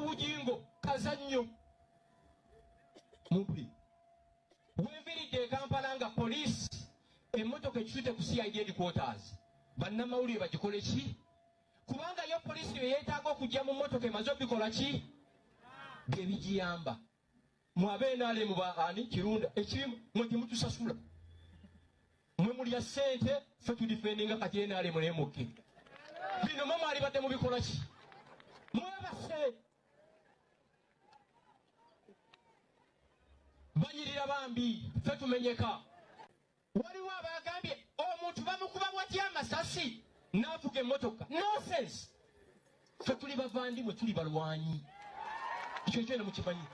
Bujingo kazanyo mupri weviridde Kampala nga police emmotoka ekitute ku CID headquarters bannamawulire bagikole ki kubanga yo police yeetaaga okujja mu mmotoka emaze obikola ki gebigiyamba mwabenaale mu baani kirunda ekirimu mwe temutusasula mwe mulya ssente ffe tudifendinga kati enaale munemukke bino mwe mwali badde mubikola ki mwebase banyirira bambi ffe tumenyeka waliwo abagambye omuntu bamukuba watya amasasi n'avuga emmotoka nonsense ffe tuli bavandimwe tuli balwanyi ekyo kyona mukimanyi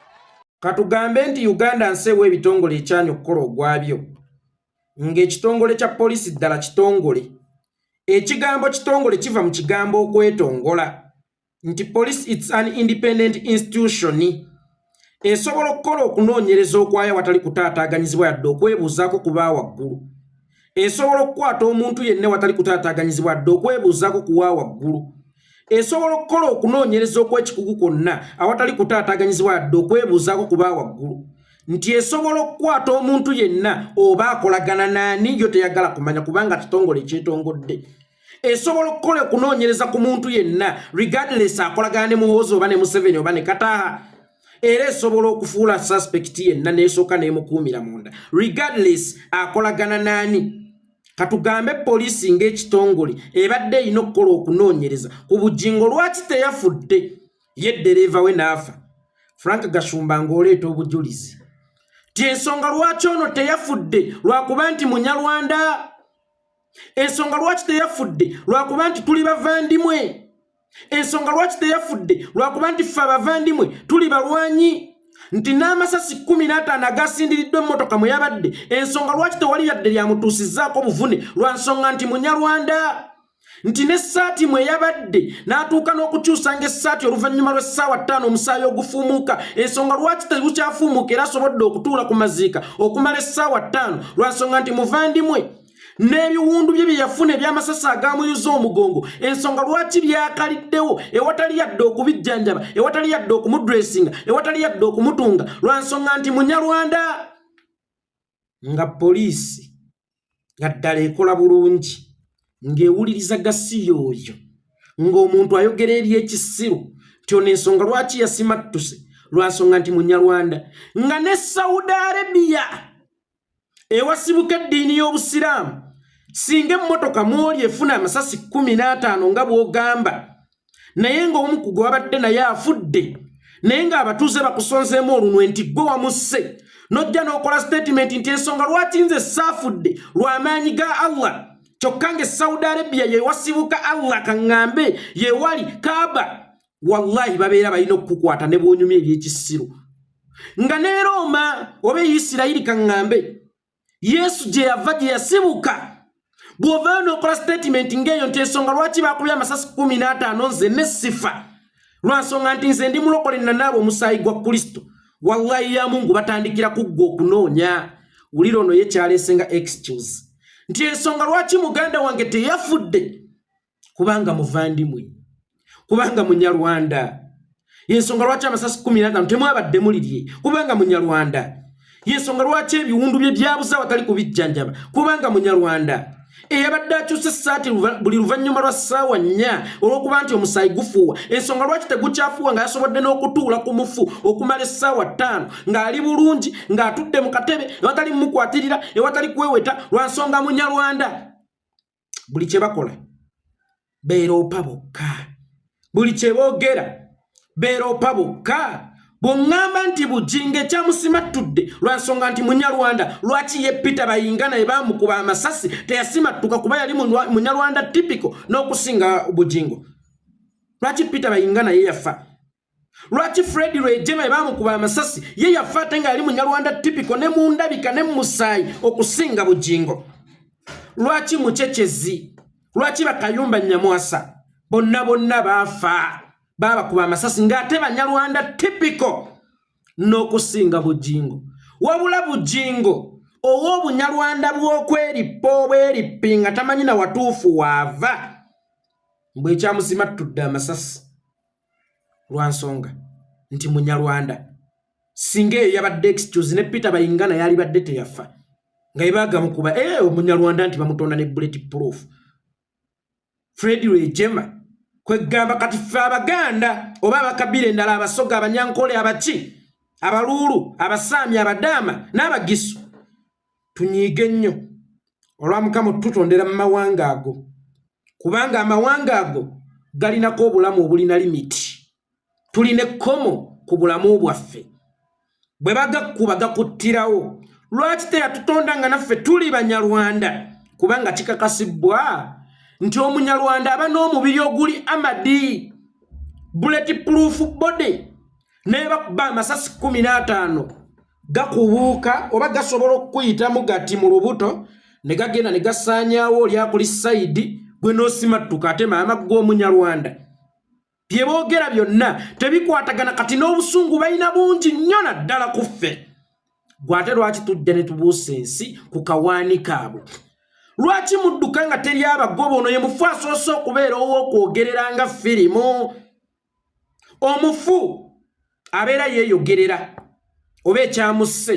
katugambe nti Uganda nseewo ebitongole ekyanya okukola ogwabyo ng'ekitongole kya poliisi ddala kitongole ekigambo kitongole kiva mu kigambo okwetongola nti police it's an independent institution esobola okukola okunoonyereza okwayo watali kutaataaganyizibwa yadde okwebuuzaako ku baawaggulu esobola okukwata omuntu yenna watali kutaataaganyizibwa yadde okwebuuzaako ku waawaggulu esobola okukola okunoonyereza okw'ekikugu kwonna awatali kutaataaganyizibwa yadde okwebuuzaako ku baawaggulu nti esobola okukwata omuntu yenna oba akolagana naani yo teyagala kumanya kubanga kitongole ekyetongodde esobola okukola okunoonyereza ku muntu yenna regardless akolagana ne Muhoozi oba ne Museveni oba ne Kataha era esobola okufuula suspect yenna n'esooka n'emukuumira munda regardless akolagana naani katugambe poliisi ng'ekitongole ebadde erina okukola okunoonyereza ku Bujingo lwaki teyafudde yeddereeva we n'afa Frank Gashumba ng'oleeta obujulizi ti ensonga lwaki ono teyafudde lwakuba nti Munyarwanda ensonga lwaki teyafudde lwakuba nti tuli bavandimwe ensonga lwaki teyafudde lwakuba nti ffe abavandimwe tuli balwanyi nti n'amasasi 15 agasindiriddwa emmotoka mwe yabadde ensonga lwaki tewali yadde lyamutuusizzaako buvune lwa nsonga nti Munyarwanda nti n'essaati mwe yabadde n'atuuka n'okukyusa ng'essaati oluvannyuma lw'essaawa 5 omusaayi ogufuumuuka ensonga lwaki tegukyafuumuuka era asobodde okutuula ku maziika okumala essaawa 5 lwa nsonga nti muvandimwe n'ebiwundu bye yafuna eby'amasasi agamuyuza omugongo ensonga lwaki byakaliddewo ewatali yadde okubijjanjaba ewatali yadde okumudressinga ewatali yadde okumutunga lwa nsonga nti Munyarwanda nga poliisi nga ddala ekola bulungi ng'ewuliriza gasiyo oyo ng'omuntu ayogera eby'ekisiru nti ono ensonga lwaki yasimattuse lwa nsonga nti Munyarwanda nga ne Saudi Arabia ewasibuka eddiini y'Obusiraamu singa emmotoka mwoli efuna amasasi 15 nga bw'ogamba naye ng'omu ku gwe wabadde naye afudde naye ng'abatuuze bakusonzeemu olunwe nti gwe wamusse n'ojja n'okola statement nti ensonga lwaki nze saafudde lw'amaanyi ga Allah kyokka nga Saudi Arabia yewasibuka Allah kaŋŋambe yewali Kaaba wallahi babeera balina okukukwata ne bw'onyumya eby'ekisiru nga ne Roma oba Isirayiri kaŋŋambe Yesu gye yava gye yasibuka bw'ovaayo n'okola statement ng'eyo nti ensonga lwaki baakubya amasasi 15 nze ne sifa lwa nsonga nti nze ndi mulokole nanaaba omusaayi gwa Kristo wallahi ya Mungu batandikira kuggwa okunoonya wulira ono ye kyaleesenga excuse nti ensonga lwaki muganda wange teyafudde kubanga muvandimwe kubanga Munyarwanda yensonga lwaki amasasi 15 temwabadde mulirye kubanga Munyarwanda yensonga lwaki ebiwundu bye byabuza watali kubijjanjaba kubanga Munyarwanda eyabadde akyusa essaati buli luvannyuma lwa ssaawa 4 olw'okuba nti omusaayi gufuuwa ensonga lwaki tegukyafuuwa nga yasobodde n'okutuula ku mufu okumala essaawa 5 ng'ali bulungi ng'atudde mu katebe ewatali mukwatirira ewatali kweweta lwa nsonga Munyarwanda buli kye bakola beeroopa bokka buli kye boogera beeroopa bokka bw'oŋŋamba nti Bujingo ekyamusimattudde lwa nsonga nti Munyarwanda lwaki ye Peter Bayinga naye baamukuba amasasi teyasimattuka kuba yali Munyarwanda typical n'okusinga Bujingo lwaki Peter Bayinga naye yafa lwaki Fred Rwejema baamukuba amasasi ye yafa ate nga yali Munyarwanda typical ne mu ndabika ne mu musaayi okusinga Bujingo lwaki Mukyekezi lwaki Bakayumba Nyamwasa bonna baafa babakuba amasasi ng'ate Banyarwanda typical n'okusinga Bujingo wabula Bujingo ow'Obunyarwanda bw'okweripa obweripi nga tamanyi na watuufu waava mbwe ekyamusimattudde amasasi lwa nsonga nti Munyarwanda singa yabadde excuse ne Peter Bayingana yali badde teyafa nga ibaga mukuba Munyarwanda nti bamutonda ne bulletproof Fred Rejema kwegamba kati ffe Abaganda oba Abakabira endala Abasoga Abanyankole Abachi Abalulu Abasaami Abadaama n'Abagisu tunyiige nnyo olwamukamo tutondera mu mawanga ago kubanga amawanga ago galinako obulamu obulina limiti tuline komo ku bulamu bwaffe bwe bagakuba gakuttirawo lwaki teyatutonda nga naffe tuli Banyarwanda kubanga kikakasibwa nti Omunyarwanda aba n'omubiri oguli amadi bulletproof body nebakuba amasasi 15 gakubuuka oba gasobola okuyitamu gati mu lubuto ne gagenda ne gasaanyaawo oli akuli side gwe n'osimattuka ate maama g'Omunyarwanda bye boogera byonna tebikwatagana kati n'obusungu balina bungi nnyo naddala ku ffe gwate lwaki tujja ne tubuusa ensi ku kawaani kaabwe lwaki mudduka nga teri abagoba ono ye mufu asoose okubeera ow'okwogerera nga firimu omufu abeera yeeyogerera oba ekyamusse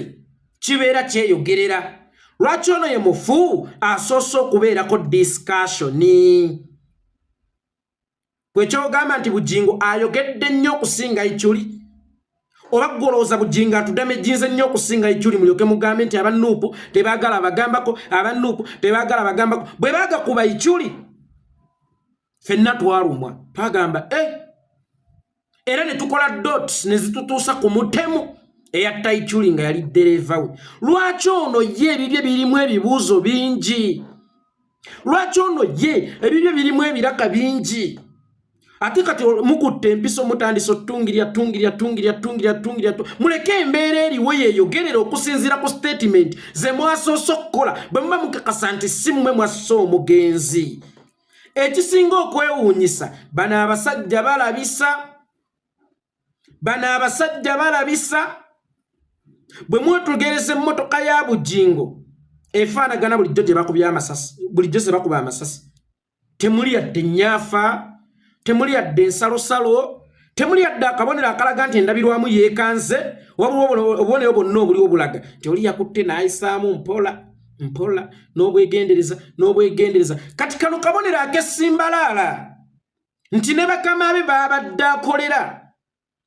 kibeera kyeyogerera lwaki ono ye mufu asoose okubeerako discussion kwekyogamba nti Bujingo ayogedde nnyo okusinga Ichuli oba golooza Bujingo atudamejinze nnyo okusinga Ichuli mulyoke mugambe nti abanuupu tebaagala bagambako abanuupu tebaagala bagambako bwe baaga kuba Ichuli ffenna twalumwa twagamba era ne tukola dots ne zitutuusa ku mutemu eyatta Ichuli nga yali ddereeva we lwaki ono ye ebibye birimu ebibuuzo bingi lwaki ono ye ebibye birimu ebiraka bingi ate kati mukutte empiso mutandise tungirya muleke embeera eriwo yeeyogerera okusinziira ku statement ze mwasoose okukola bwe muba mukakasa nti si mumwe mwasse omugenzi ekisinga okwewuunyisa bano abasajja balabisa bwe mwetegereza emmotoka ya Bujingo efaanagana bulijjo gye bakubya amasasi bulijjo ze bakuba amasasi temuli yadde nnyafa temuli yadde ensalosalo temuli yadde akabonero akalaga nti endabirwamu yeekanze obubonero bwonna obuli obulaga nti oli yakutte n'ayisaamu mpola n'obwegendereza kati kano kabonero ak'essimbalaala nti ne bakama be babadde akolera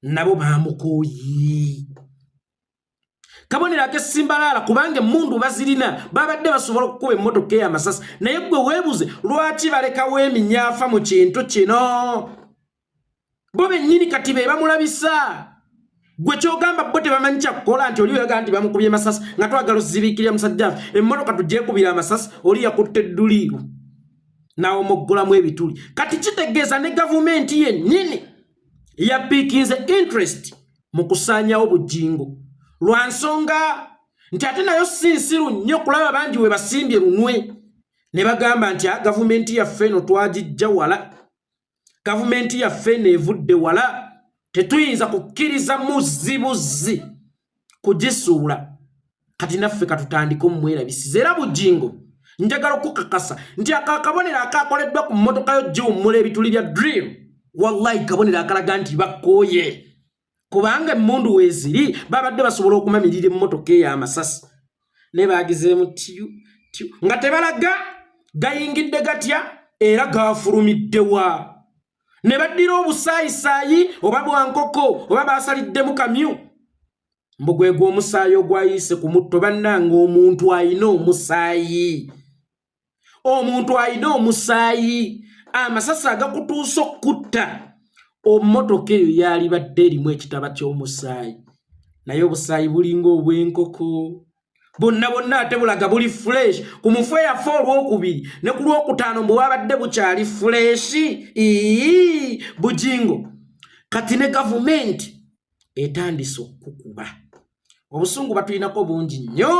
nabo bamukooyi kabonero ak'essimbalaala kubanga emmundu bazirina babadde basobola okukuba emmotoka ey'amasasi naye gwe weebuze lwaki balekawo eminyaafa mu kintu kino bo bennyini kati be bamulabisa gwe kyogamba bo tebamanyi kyakukola nti oli oyaga nti bamukubye masasi nga twagala ozibiikirya musajjaffe emmotoka tugyekubira amasasi oli yakutte edduliiru nawe omuggulamu ebituli kati kitegeeza ne gavumenti yennyini yapiikinze interest mu kusaanyawo Bujingo lwa nsonga nti ate nayo si nsiru nnyo kulaba bangi we basimbye lunwe ne bagamba nti gavumenti yaffe eno twagijja wala gavumenti yaffe eno evudde wala tetuyinza kukkiriza muzzi kugisuula kati naffe katutandika omumwerabisiza era Bujingo njagala okukakasa nti akakabonero akakoleddwa ku mmotoka yo giwummula ebituli bya drill wallahi kabonero akalaga nti bakooye kubanga emmundu weeziri babadde basobola okumamirira emmotoka ey'amasasi ne baagizeemu tiyu nga tebalaga gayingidde gatya era gafulumiddewa ne baddira obusaayisaayi oba bwankoko oba baasaliddemu kamyu mbu gwe gw'omusaayi ogwayise ku mutto bannanga omuntu ayina omusaayi amasasi agakutuusa okutta ommotoka eyo yali badde erimu ekitaba ky'omusaayi naye obusaayi bulinga obw'enkoko bonna ate bulaga buli fresh ku mufu eyafa olwokubiri ne ku lwokutaano mbu babadde bukyali freshi Bujingo kati ne gavumenti etandise okukuba obusungu batulinako bungi nnyo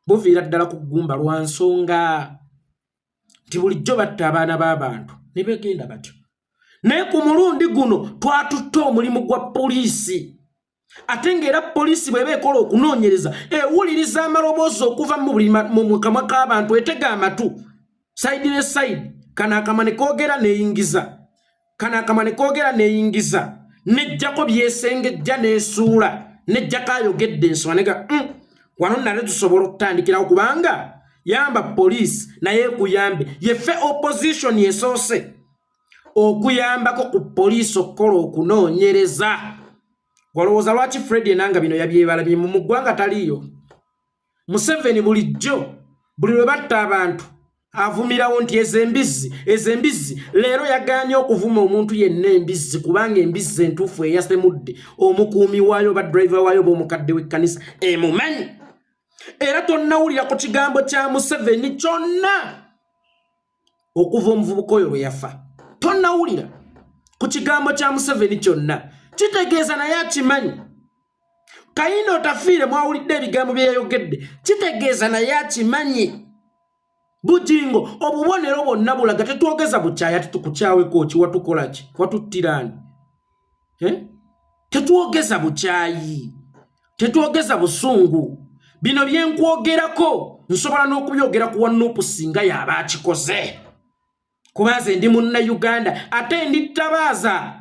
buviira ddala ku ggumba lwa nsonga nti bulijjo batta abaana b'abantu ne begenda batyo naye ku mulundi guno twatutte omulimu gwa poliisi ate ng'era poliisi bw'eba ekola okunoonyereza ewuliriza amaloboozi okuva mu kamwa k'abantu etega amatu sayidi ne sayidi kano akamwa ne koogera neeyingiza nejjako byesengejja n'esuula nejjako ayogedde ensonga nega wano nale tusobola okutandikirawo kubanga yamba poliisi naye ekuyambe yeffe opposition yesoose okuyambako ku poliisi okukola okunoonyereza. Walowooza lwaki Fred enanga bino yabyebala bye mu ggwanga taliyo? Museveni bulijjo buli lwe batta abantu avumirawo nti ezembizzi leero yagaanye okuvuma omuntu yenna embizzi kubanga embizzi entuufu eyasemudde omukuumi waayo ba driver waayo b'omukadde w'ekkanisa emumanyi. Era tonnawulira ku kigambo kya Museveni kyonna okuva omuvubuka oyo lwe yafa. Tonnawulira ku kigambo kya Museveni kyonna. Kitegeeza naye akimanyi. Kayino otafiire mwawulidde ebigambo bye yayogedde. Kitegeeza naye akimanyi. Bujingo obubonero bwonna bulaga tetwogeza bukyaya tetukukyaweko ki watukola ki watuttirani. Tetwogeza bukyayi. Tetwogeza busungu. Bino byenkwogerako nsobola n'okubyogera ku Wanupu singa yaba akikoze. Kubaze ndi munna Uganda ate ndittabaaza.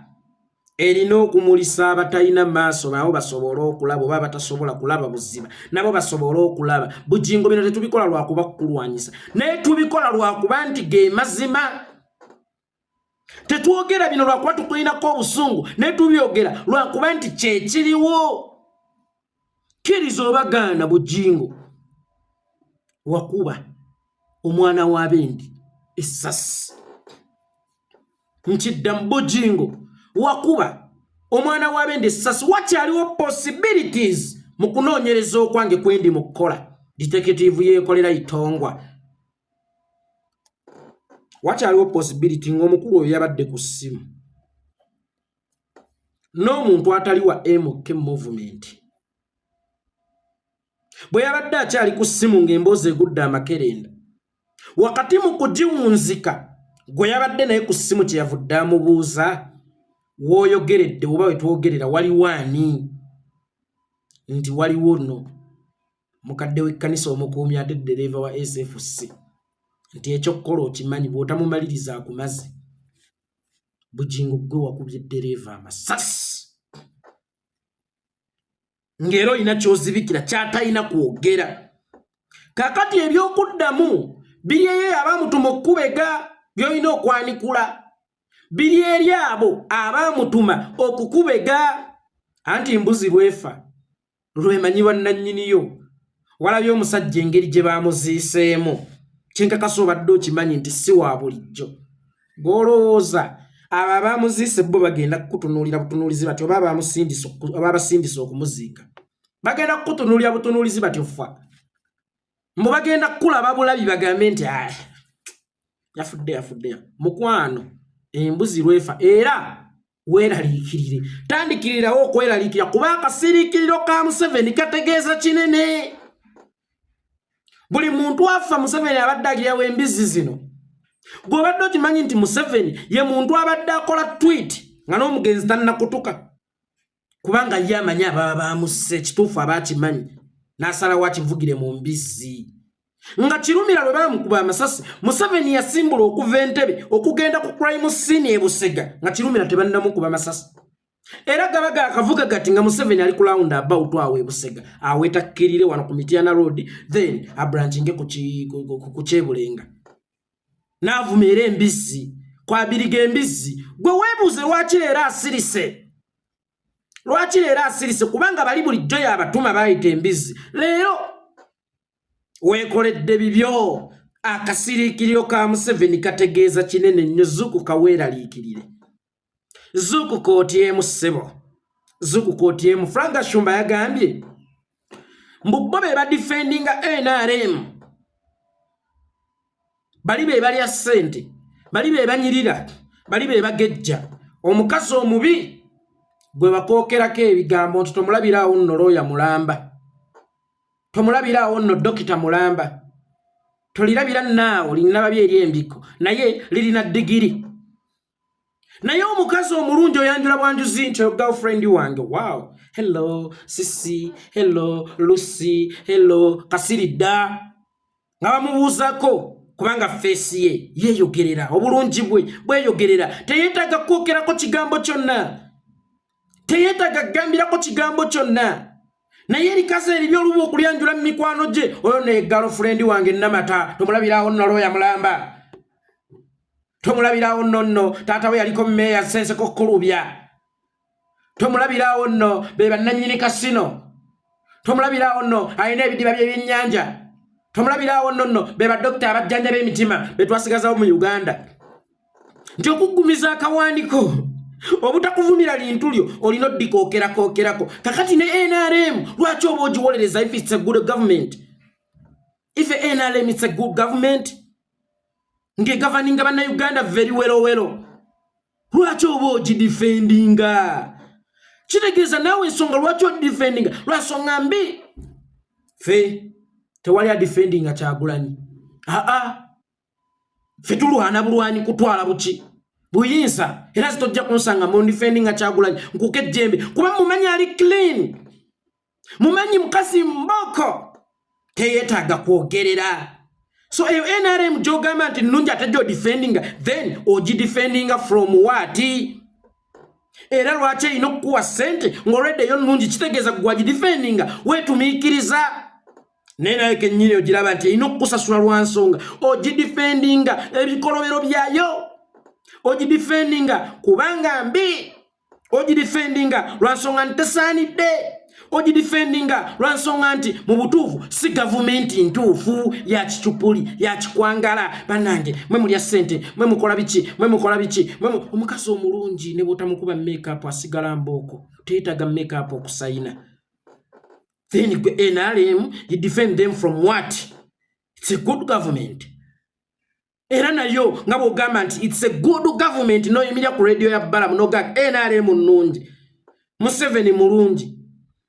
Erina okumulisa abatalina maaso nabo basobola okulaba oba batasobola kulaba buziba nabo basobola okulaba. Bujingo bino tetubikola lwakuba kukulwanyisa naye tubikola lwakuba nti ge mazima. Tetwogera bino lwakuba tukulinako obusungu naye tubyogera lwakuba nti kyekiriwo. Kiriza obagaana Bujingo wakuba omwana wa Bendi essasi. Nkiddamu Bujingo wakuba omwana wa Bendi essasi. Wakyaliwo possibilities mu kunoonyereza okwange kwendi mu kukola. Detective yeekolera itongwa. Wakyaliwo possibility ng'omukulu oyo yabadde ku ssimu n'omuntu atali wa MK movement. Bwe yabadde akyali ku ssimu ng'emboozi egudde amakerenda wakati mu kugiwunzika gwe yabadde naye ku ssimu kye yavudde amubuuza w'oyogeredde oba we twogerera waliwo ani? Nti waliwo nno mukadde w'ekkanisa omukuumi ate ddereeva wa SFC. Nti ekyokukola okimanyi bw'otamumaliriza akumaze. Bujingo gwe wakubye ddereeva amasasi. Ngero ina kyozibikira kyatayina kwogera. Kakati ebyokuddamu biri eri abamutuma okukubega by'olina okwanikula. Biri eri abo abamutuma okukubega. Anti mbuzi lwefa lwemanyibwa nannyiniyo. Walabye omusajja engeri gye baamuziiseemu. Kyenkakasa obadde okimanyi nti si wa bulijjo. Golowooza abo abaamuziise bo bagenda kukutunuulira butunuulizi bati oba abasindisa okumuziika. Bagenda kukutunuulira butunuulizi bati ofa. Mbo bagenda kukulaba bulabi bagambe nti yafudde. Mukwano embuzi lwefa era weeraliikirire. Tandikirirawo okweraliikira kuba akasiriikiriro ka Museveni kategeeza kinene. Buli muntu afa Museveni abadde agirawo embizzi zino. Gw'obadde okimanyi nti Museveni ye muntu abadde akola tweet nga n'omugenzi tannakutuka. Kubanga ye amanyi ababa baamusse ekituufu abakimanyi. N'asalawo akivugire mu mbizzi. Nga kirumira lwe baamukuba amasasi Museveni yasimbula okuva Entebbe okugenda ku crime scene e Busega nga kirumira tebannamukuba amasasi. Era gabaga akavuga gati nga Museveni ali ku round about awe e Busega awetakkirire wano ku Mityana Road then abranchinge ku Kyebulenga. N'avumira embizzi kwabiriga embizzi. Gwe weebuuze lwaki leero asirise. Lwaki leero asirise kubanga bali bulijjo y'abatuma bayita embizzi. Leero weekoledde bibyo. Akasiriikiriro ka Museveni kategeeza kinene nnyo. Zuku kaweeraliikirire. Zuku kotyemu ssebo. Zuku kotyemu. Frank Shumba yagambye mbu bo be badifendinga NRM. Bali be balya ssente. Bali be banyirira. Bali be bagejja. Omukazi omubi gwe bakookerako ebigambo nti tomulabiraawo nno looya mulamba. Tomulabiraawo nno dokita mulamba. Tolirabira naawo lirina babi eri embiko naye lirina digiri. Naye omukazi omulungi oyanjula bwanjuzi nti girlfriend wange. Wow. Hello Sisi. Hello Lucy. Hello Kasiridda. Nga bamubuuzako kubanga face ye yeeyogerera obulungi bwe bweyogerera teyeetaaga kwokerako kigambo kyonna. teyetaga gambirako kigambo kyonna naye erikaze eribyo olubu okulyanjula mu mikwano gye oyo ne girlfriend wange Namata tomulabirawo nno looya mulamba tomulabirawo nno taata we yaliko mmeeya Senseko Kulubya tomulabirawo nno be bannannyini kasino tomulabirawo nno alina ebidiba by'ebyennyanja tomulabirawo nno be badokita abajjanja b'emitima be twasigazawo mu Uganda nti okuggumiza akawandiko obutakuvumira lintulyo olina oddikookerako kakati ne NRM lwaki oba ogiwolereza if it's a good government if NRM it's a good government ng'egoverninga bannayuganda very well lwaki oba ogidefendinga kitegeeza naawe ensonga lwaki odifendinga lwasonga mbi fe tewali adefendinga Kyagulanyi fe tulwana bulwanyi kutwala buki buyinza era zitojja kunsanga mu defendinga Kyagulanyi nkuke ejjembe kuba mumanyi ali clean mumanyi mukasi mboko teyetaaga kwogerera so eyo NRM gy'ogamba nti nnungi ate gy'odefendinga then ogidefendinga from what era lwaki erina okukuwa ssente ng'olwedde eyo nnungi kitegeeza gwagidefendinga weetumiikiriza naye naye kennyini ogiraba nti erina okukusasula lwa nsonga ogidefendinga ebikolobero byayo ogidefendinga kubanga mbi ogidefendinga lwa nsonga nti tesaanidde ogidefendinga lwa nsonga nti mu butuufu si gavumenti ntuufu ya kicupuli ya kikwangala bannange mwe mulya ssente mwe mukola biki omukazi omulungi ne bw'otamukuba makeup asigala mbooko teetaaga makeup okusayina then NRM you defend them from what? It's a good government era nayo nga bw'ogamba nti it's a good government noyimirya ku radio ya Balamu noga NRM nnungi Museveni mulungi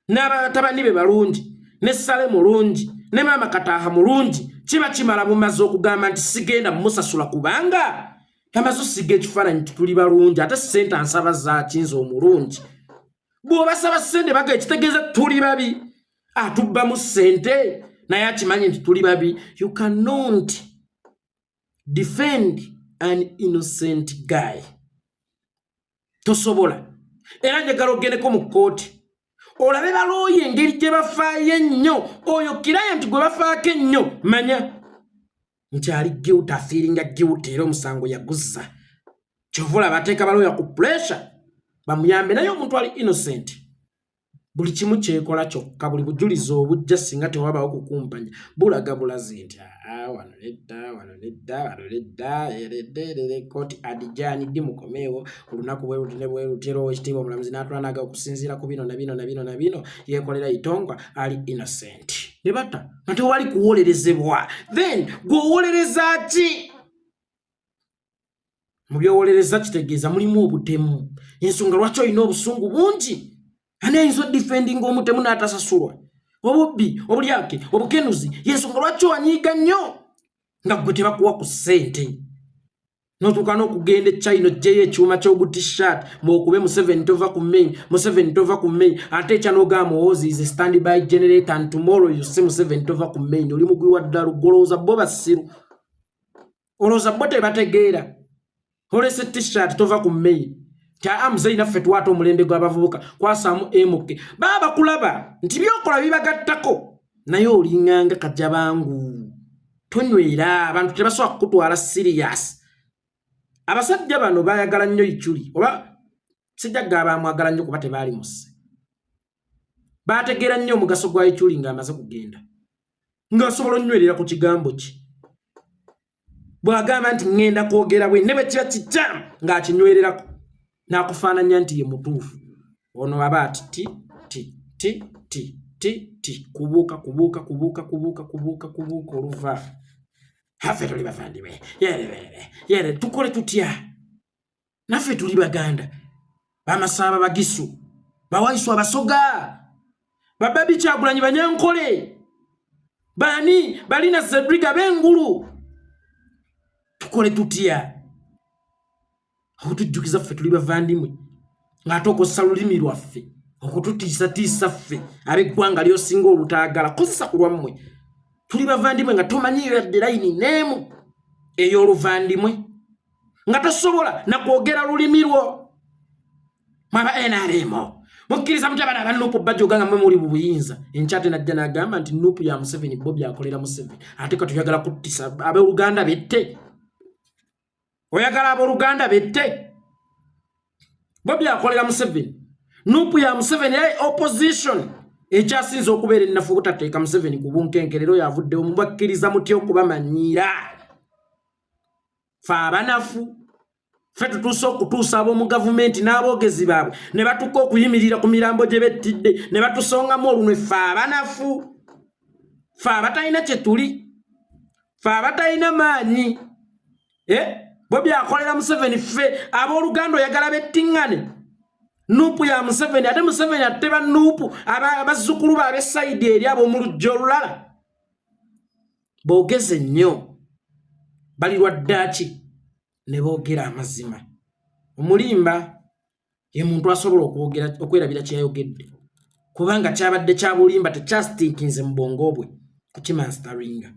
n'abatabani be balungi ne Sale mulungi ne Mama Kataha mulungi kiba kimala bumaze okugamba nti sigenda musasula kubanga amazo sige ekifaananyi tuli balungi ate ssente ansaba zakinza omulungi bw'obasaba ssente baga ekitegeeza tuli babi atubba mu ssente naye akimanyi nti tuli babi you cannot defend an innocent guy tosobola era njagala ogendeko mu kkooti olabe balooye engeri gye bafaayo ennyo oyo kiraya nti gwe bafaako ennyo manya nti ali guilt afiiringa guilt era omusango yaguzza kyovula bateeka balooya ku pressure bamuyambe naye omuntu ali innocent buli kimu kyekola kyokka buli bujulizi obujja singa tewabaawo kukumpanya bulaga bulazi nti wano nedda eredde kooti Abiganye ddi mukomeewo olunaku bwe luti ne bwe lutero ekitiibwa omulamuzi n'atwanaga okusinziira ku bino na bino yeekolera itongwa ali innocent ne batta nga tewali kuwolerezebwa then gw'owolereza ki mu byowolereza kitegeeza mulimu obutemu ensonga lwaki olina obusungu bungi ani ayinza odifendinga omutemu n'atasasulwa obubbi obulyake obukenuzi yensonga lwaki wanyiiga nnyo nga gwe tebakuwa ku ssente n'otuuka n'okugenda China ogyeyo ekyuma ky'ogutishat mwokube Museveni tova ku main ate ekya n'ogamba muwoozi is a standby generator and tomorrow you see Museveni tova ku main oli mugwi wa ddala golowooza bo basiru olowooza bo tebategeera olese t-shirt tova ku main kya Muzeyi naffe twata omulembe gw'abavubuka kwasaamu emuke baba kulaba nti byokola bibagattako naye olinganga kajja bangu tonywera abantu tebasobola kukutwala serious abasajja bano bayagala nnyo ichuli oba sijjaga abamwagala nnyo kuba tebaali musse bategeera nnyo omugaso gwa ichuli ng'amaze kugenda ng'asobola onywerera ku kigambo ki bw'agamba nti ŋŋenda kwogera bwe ne bwe kiba kijjamu ng'akinywererako n'akufaananya nti ye mutuufu ono aba ati ti kubuuka oluva haffe tuli bafandibwe yere tukole tutya naffe tuli baganda bamasaaba bagisu bawaisu abasoga bababi Kyagulanyi Banyankole bani balina Zedriga b'engulu tukole tutya okutujjukiza ffe tuli bavandimwe ng'ate okozesa lulimi lwaffe okututiisatiisa ffe ab'eggwanga ly'osinga olutaagala kozesa ku lwammwe tuli bavandimwe nga tomanyiyo yadde layini n'emu ey'oluvandimwe nga tosobola nakwogera lulimi lwo mwaba NRM mukkiriza mutya bana abanupu bajjoga nga mwe muri mu buyinza enkyate najja n'agamba nti nupu ya Museveni Bobby akolera Museveni ate ka tuyagala kuttisa ab'Oluganda bette oyagala ab'Oluganda bette Bobby akolera Museveni nupu ya Museveni opposition ekyasinze okubeera ennafu okutateeka Museveni ku bunkenkerero yavuddewo mubakkiriza mutya okubamanyira fa abanafu fe tutuuse okutuusa ab'omu gavumenti n'aboogezi baabwe ne batuuka okuyimirira ku mirambo gye bettidde ne batusongamu olunwe fe abanafu fe abatalina kye tuli fe abatalina maanyi Bobby akolera Museveni fe ab'Oluganda oyagala bettiŋŋane nupu ya Museveni ate Museveni ateba nupu abazzukulu baabe sayidi eri ab'omu lujja olulala boogeze nnyo bali lwaddaki ne boogera amazima omulimba ye muntu asobola okwerabira kyeyayogedde kubanga kyabadde kya bulimba tekyastinkinze mu bwongo bwe kukimanstaringa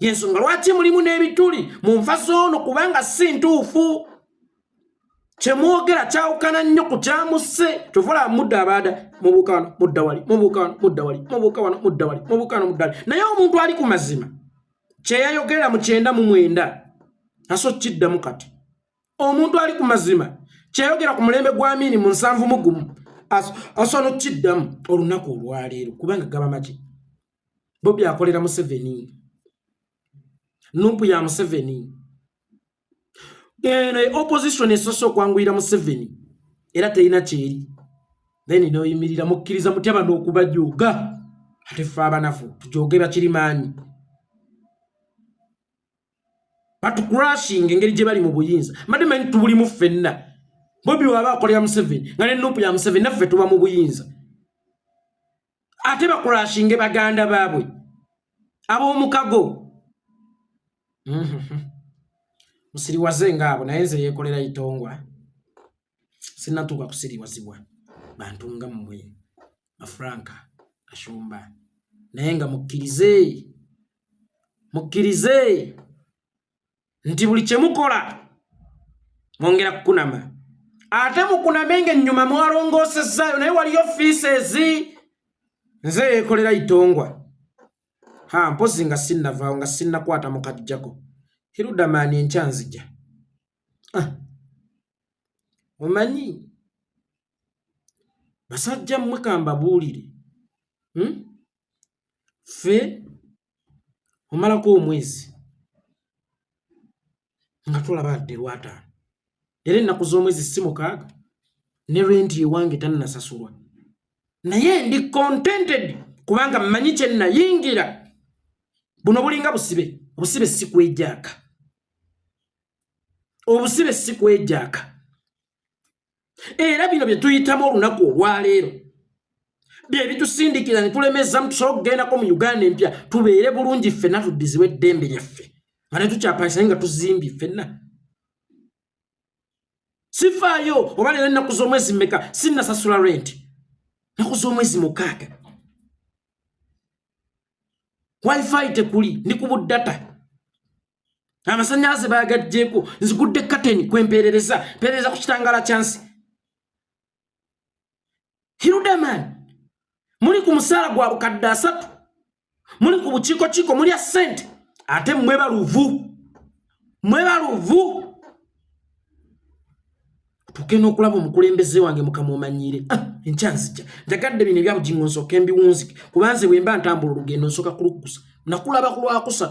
yensonga lwaki mulimu n'ebituli mu nfa z'ono kubanga si ntuufu kyemwogera kyawukana nnyo ku kyamusse kyovula mudda abaada mubukano mudda wali mubukano mudda wali mubukano mudda wali mubukano mudda wali naye omuntu ali ku mazima kyeyayogera mu 9 aso kiddamu kati omuntu ali ku mazima kyeyayogera ku mulembe gwa Amini mu 7 aso no kiddamu olunaku olwaleero kubanga gaba maki Bobby akolera Museveni nupu ya Museveni opposition esoso kwangwira Museveni era teina kyeri then no yimirira mukkiriza mutya bano okubajooga ate fa abanafu tujogera kirimanyi batu crashing engeri gye bali mu buyinza madema tubuli mu fenna Bobby waba akolera Museveni ngale nupu ya Museveni naffe tuba mu buyinza ate ba crashing baganda baabwe ab'omukago musiriwaze ngabo naye nze yekolera itongwa sinatuuka kusiriwazibwa bantu nga mmwe Afranka Ashumba naye nga mukkirize nti buli kye mukola mwongera kukunama ate mukunamenga ennyuma mwalongoosezaayo naye waliyo fiisezi nze yekolera itongwa mpozi nga sinnavaawo nga sinnakwata mu kajjago Hirudamani enkyanzija omanyi basajja mmwe kambabuulire fe omalako omwezi nga tulaba adde lwataano era ennaku z'omwezi si 6 ne renti ewange tannasasulwa naye ndi contented kubanga mmanyi kye nnayingira buno bulinga obusibe si kwejjaaka obusibe si kwejjaaka era bino bye tuyitamu olunaku olwaleero bye bitusindikira ne tulemeza tusobola okugendako mu Uganda empya tubeere bulungi ffenna tuddizibwe eddembe lyaffe nga ne tukyapanyisa nga tuzimbye ffenna sifaayo oba leero ennaku z'omwezi mmeka sinnasasula renti ennaku z'omwezi 6 wifi tekuli ndi ku buddata amasannyalaze baagaggyeko nzigudde kateni kwempeerereza ku kitangala kyansi Hirudamani muli ku musaala gwa bukadde 3 muli ku bukiikokiko mulya ssente ate mwebaluvu tukena okulaba omukulembeze wange mukamumanyire enkyanzija njagadde bino ebya Bujingo nsooka embiwunzike kubanze bwe mba ntambula olugendo nsooka kulukkusa nakulaba ku lwakusa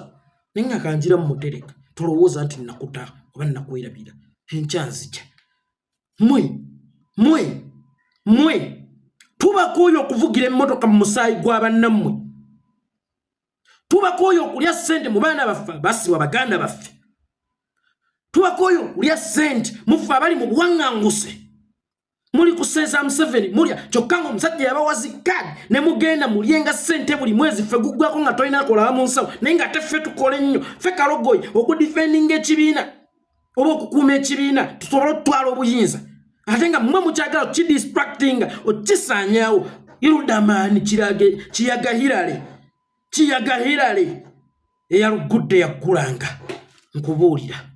naye nga kanjira mu mutereka tolowooza nti nakuta oba nakwerabira enkyanzija mwe tubakooyo okuvugira emmotoka mu musaayi gwa bannammwe tubakooyo okulya ssente mu baana baffe abasibwa baganda baffe tubakooyo okulya ssente muffe abali mu buwaŋŋanguse muli kuseeza Museveni mulya kyokka nga omusajja yabawazi kaadi ne mugenda mulyenga ssente buli mwezi ffe guggwako nga tolina akolaba mu nsawo naye nga ate ffe tukole nnyo ffe kalogoyi okudifendinga ekibiina oba okukuuma ekibiina tusobole okutwala obuyinza ate nga mmwe mukyagala okidistractinga okisaanyaawo Hirudamani kiyagahirale eyalugudde yaggulanga nkubuulira